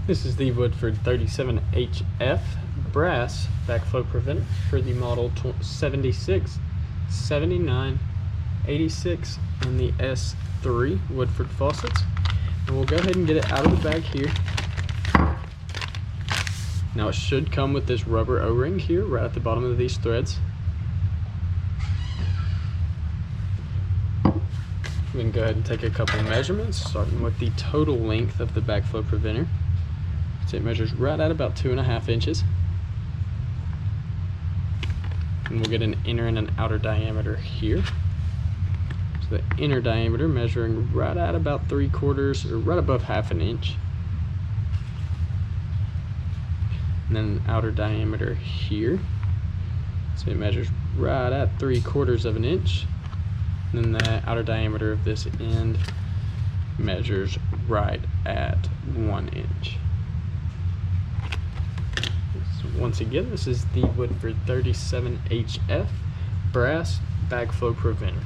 This is the Woodford 37HF brass backflow preventer for the model 76, 79, 86, and the S3 Woodford faucets. And we'll go ahead and get it out of the bag here. Now it should come with this rubber O-ring here right at the bottom of these threads. We can go ahead and take a couple measurements, starting with the total length of the backflow preventer. So it measures right at about 2.5 inches. And we'll get an inner and an outer diameter here. So the inner diameter measuring right at about 3/4 or right above 1/2 inch. And then an outer diameter here. So it measures right at 3/4 inch. And then the outer diameter of this end measures right at 1 inch. Once again, this is the Woodford 37HF brass backflow preventer.